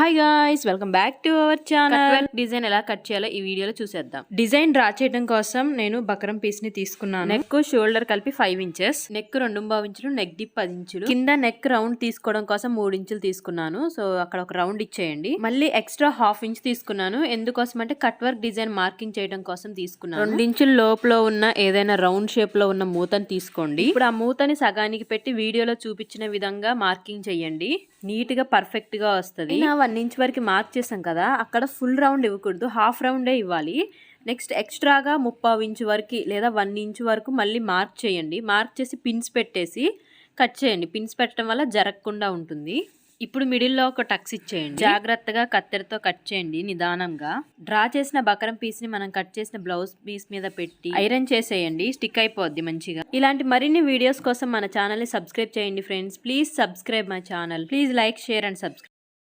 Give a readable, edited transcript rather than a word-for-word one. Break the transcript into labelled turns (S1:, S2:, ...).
S1: Hi guys, welcome back to our channel. Design ఎలా cut చేయాలో ఈ వీడియోలో చూసేద్దాం. డిజైన్ డ్రా చేయడం కోసం నేను బకరం పీస్ ని తీసుకున్నాను. నెక్ షోల్డర్ కలిపి 5 ఇంచెస్, నెక్ 2.5 ఇంచులు, నెక్ డిప్ 10 ఇంచులు, కింద నెక్ రౌండ్ తీసుకోవడం కోసం 3 ఇంచులు తీసుకున్నాను. సో అక్కడ ఒక రౌండ్ ఇచ్చేయండి. మళ్ళీ ఎక్స్ట్రా 1/2 ఇంచ్ తీసుకున్నాను. ఎందుకోసం అంటే కట్ వర్క్ డిజైన్ మార్కింగ్ చేయడం కోసం తీసుకున్నాను. 2 ఇంచుల లోపల ఉన్న ఏదైనా రౌండ్ షేప్ లో ఉన్న మూతని తీసుకోండి. ఇప్పుడు ఆ మూతని సగానికి పెట్టి వీడియోలో చూపించిన విధంగా మార్కింగ్ చేయండి. నీట్ గా పర్ఫెక్ట్ గా వస్తుంది. 1 ఇంచ్ వరకు మార్క్ చేసాం కదా, అక్కడ ఫుల్ రౌండ్ ఇవ్వకూడదు, హాఫ్ రౌండే ఇవ్వాలి. నెక్స్ట్ ఎక్స్ట్రాగా 3/4 ఇంచ్ వరకు లేదా 1 ఇంచ్ వరకు మళ్ళీ మార్క్ చేయండి. మార్క్ చేసి పిన్స్ పెట్టేసి కట్ చేయండి. పిన్స్ పెట్టడం వల్ల జరగకుండా ఉంటుంది. ఇప్పుడు మిడిల్లో ఒక టక్స్ ఇచ్చేయండి. జాగ్రత్తగా కత్తెరతో కట్ చేయండి నిదానంగా. డ్రా చేసిన బకరం పీస్ ని మనం కట్ చేసిన బ్లౌజ్ పీస్ మీద పెట్టి ఐరన్ చేసేయండి. స్టిక్ అయిపోద్ది మంచిగా. ఇలాంటి మరిన్ని వీడియోస్ కోసం మన ఛానల్ ని సబ్స్క్రైబ్ చేయండి friends. Please subscribe my channel. Please like, share and subscribe.